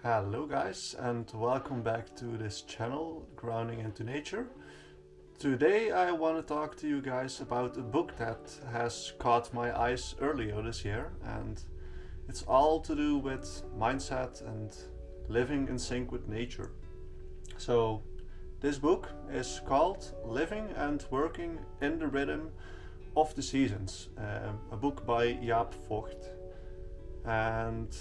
Hello guys, and welcome back to this channel, Grounding into Nature. Today I want to talk to you guys about a book that has caught my eyes earlier this year, and it's all to do with mindset and living in sync with nature. So this book is called Living and Working in the Rhythm of the Seasons, a book by Jaap Vogt. And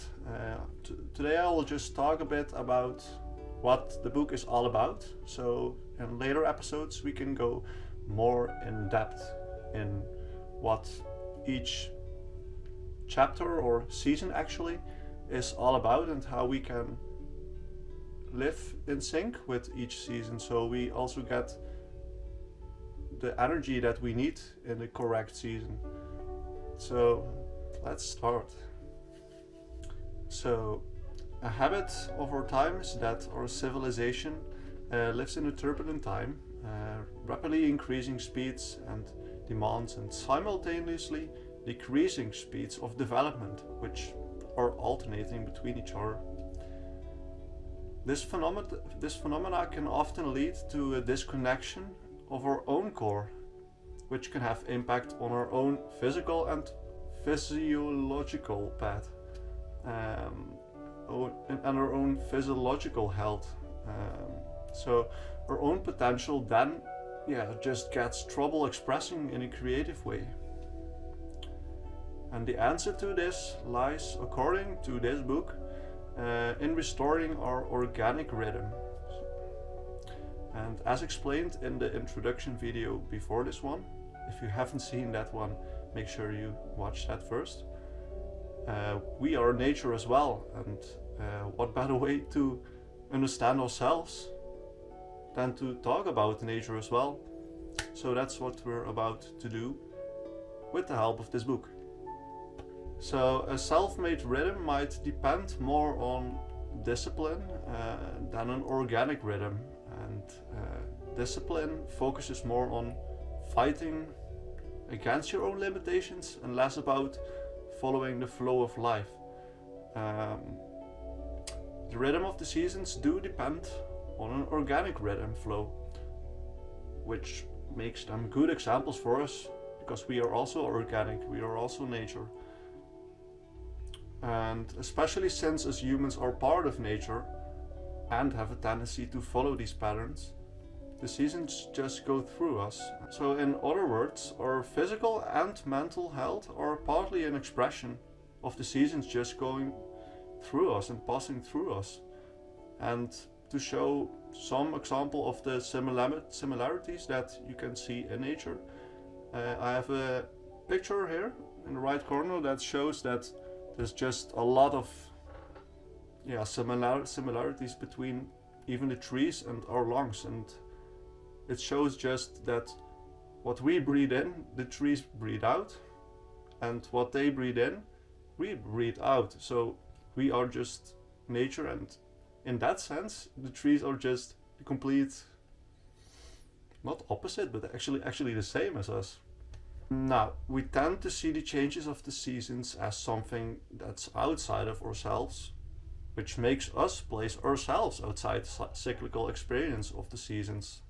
today I will just talk a bit about what the book is all about. So in later episodes we can go more in depth in what each chapter or season actually is all about and how we can live in sync with each season, so we also get the energy that we need in the correct season. So let's start. So, a habit of our time is that our civilization lives in a turbulent time, rapidly increasing speeds and demands, and simultaneously decreasing speeds of development, which are alternating between each other. This phenomena can often lead to a disconnection of our own core, which can have impact on our own physical and physiological path. And our own physiological health. So our own potential then just gets trouble expressing in a creative way. And the answer to this lies, according to this book, in restoring our organic rhythm. And as explained in the introduction video before this one, if you haven't seen that one, make sure you watch that first. We are nature as well, and what better way to understand ourselves than to talk about nature as well. So that's what we're about to do with the help of this book. So a self-made rhythm might depend more on discipline than an organic rhythm, and discipline focuses more on fighting against your own limitations and less about following the flow of life. The rhythm of the seasons do depend on an organic rhythm flow, which makes them good examples for us, because we are also organic, we are also nature. And especially since as humans are part of nature and have a tendency to follow these patterns, the seasons just go through us. So in other words, our physical and mental health are partly an expression of the seasons just going through us and passing through us. And to show some example of the similarities that you can see in nature, I have a picture here in the right corner that shows that there's just a lot of similarities between even the trees and our lungs, and it shows just that what we breathe in, the trees breathe out, and what they breathe in, we breathe out. So we are just nature, and in that sense, the trees are just the complete, not opposite, but actually the same as us. Now, we tend to see the changes of the seasons as something that's outside of ourselves, which makes us place ourselves outside the cyclical experience of the seasons.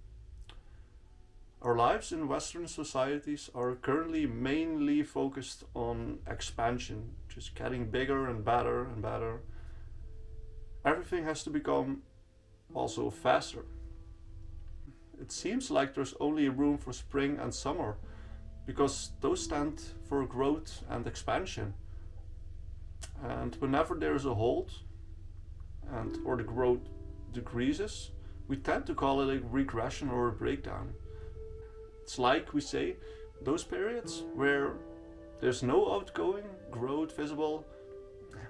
Our lives in Western societies are currently mainly focused on expansion, just getting bigger and better and better. Everything has to become also faster. It seems like there's only room for spring and summer, because those stand for growth and expansion. And whenever there is a halt or the growth decreases, we tend to call it a regression or a breakdown. It's like we say, those periods where there's no outgoing growth visible,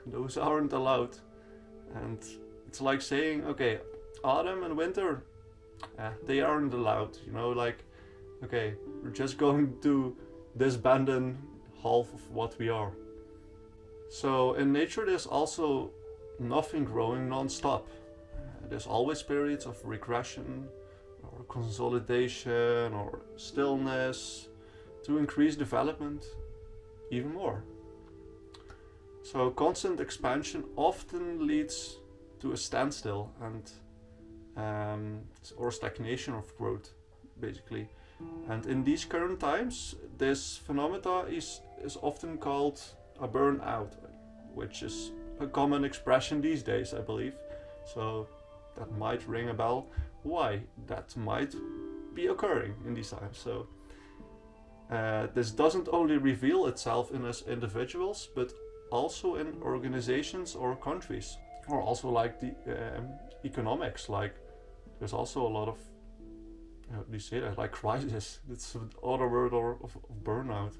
those aren't allowed. And it's like saying, okay, autumn and winter, they aren't allowed. Okay, we're just going to disband half of what we are. So in nature there's also nothing growing non-stop. There's always periods of regression, or consolidation, or stillness, to increase development even more. So constant expansion often leads to a standstill and or stagnation of growth, basically. And in these current times, this phenomena is often called a burnout, which is a common expression these days, I believe. So that might ring a bell why that might be occurring in these times. So this doesn't only reveal itself in us individuals, but also in organizations or countries, or also like the economics. Like there's also a lot of, how do you say that, like crisis. It's another word of burnout.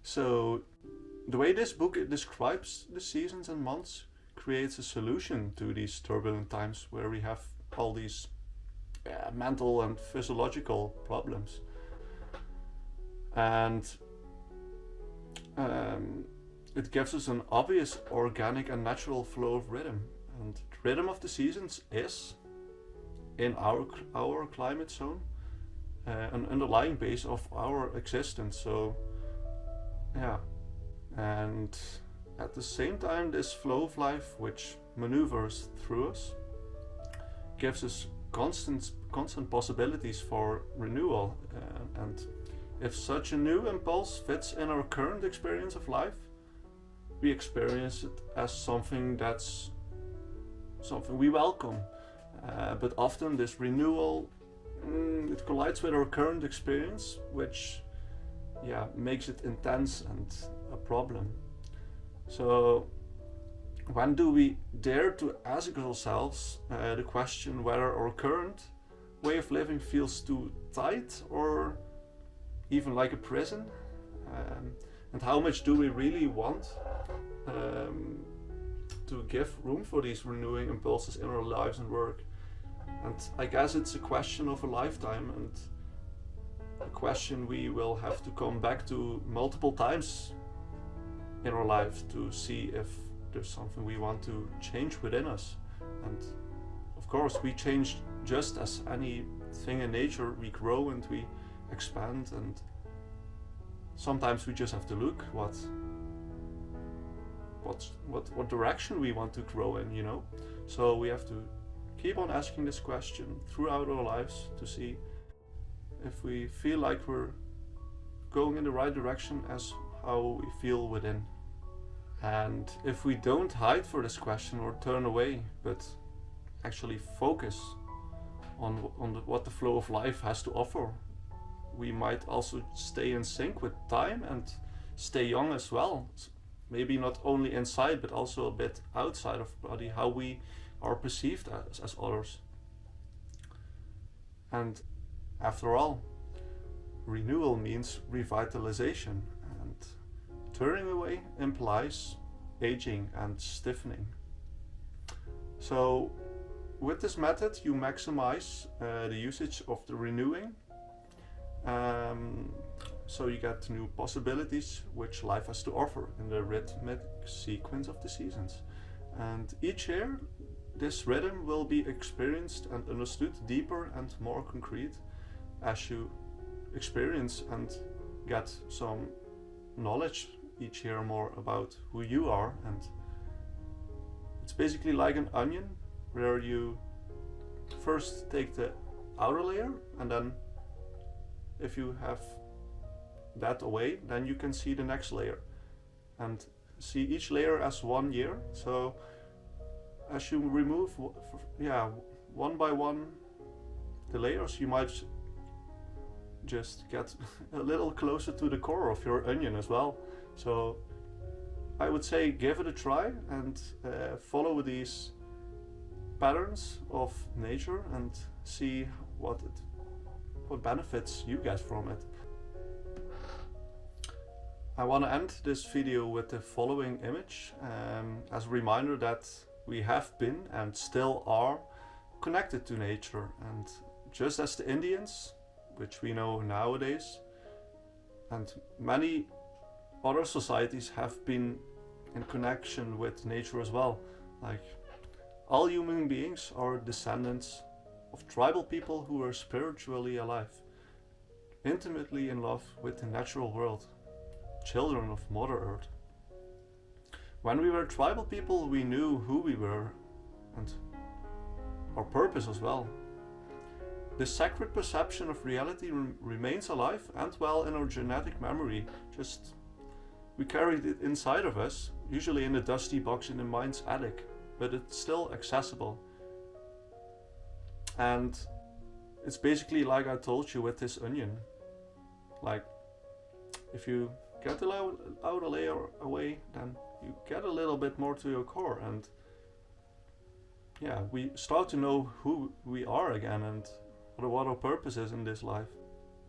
So the way this book describes the seasons and months creates a solution to these turbulent times where we have all these mental and physiological problems. And it gives us an obvious, organic and natural flow of rhythm. And the rhythm of the seasons is, in our climate zone, an underlying base of our existence. So yeah, and at the same time, this flow of life, which maneuvers through us, gives us constant possibilities for renewal. And if such a new impulse fits in our current experience of life, we experience it as something we welcome. But often this renewal, it collides with our current experience, which makes it intense and a problem. So when do we dare to ask ourselves the question whether our current way of living feels too tight or even like a prison? And how much do we really want to give room for these renewing impulses in our lives and work? And I guess it's a question of a lifetime, and a question we will have to come back to multiple times in our life to see if there's something we want to change within us. And of course we change just as anything in nature. We grow and we expand, and sometimes we just have to look what direction we want to grow in, you know. So we have to keep on asking this question throughout our lives to see if we feel like we're going in the right direction as how we feel within. And if we don't hide for this question or turn away, but actually focus on what the flow of life has to offer, we might also stay in sync with time and stay young as well. Maybe not only inside, but also a bit outside of the body, how we are perceived as others. And after all, renewal means revitalization, and turning away implies aging and stiffening. So with this method you maximize the usage of the renewing, so you get new possibilities which life has to offer in the rhythmic sequence of the seasons. And each year this rhythm will be experienced and understood deeper and more concrete as you experience and get some knowledge each year more about who you are. And it's basically like an onion where you first take the outer layer, and then if you have that away, then you can see the next layer and see each layer as 1 year. So as you remove one by one the layers, you might just get a little closer to the core of your onion as well. So I would say give it a try and follow these patterns of nature and see what benefits you get from it. I want to end this video with the following image as a reminder that we have been and still are connected to nature. And just as the Indians, which we know nowadays, and many other societies have been in connection with nature as well. Like all human beings are descendants of tribal people who are spiritually alive, intimately in love with the natural world, children of Mother Earth. When we were tribal people, we knew who we were and our purpose as well. This sacred perception of reality remains alive and well in our genetic memory. Just we carry it inside of us, usually in a dusty box in the mind's attic, but it's still accessible. And it's basically like I told you with this onion. Like, if you get the outer layer away, then you get a little bit more to your core, and yeah, we start to know who we are again and what our purpose is in this life.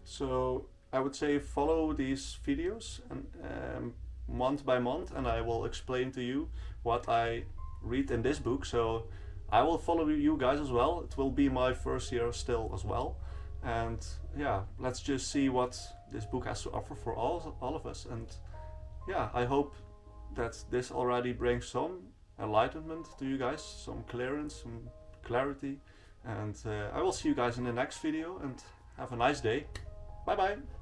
So I would say follow these videos and month by month, and I will explain to you what I read in this book. So I will follow you guys as well. It will be my first year still as well, and yeah, let's just see what this book has to offer for all of us. And yeah, I hope that this already brings some enlightenment to you guys, some clearance, some clarity, and I will see you guys in the next video, and have a nice day. Bye bye.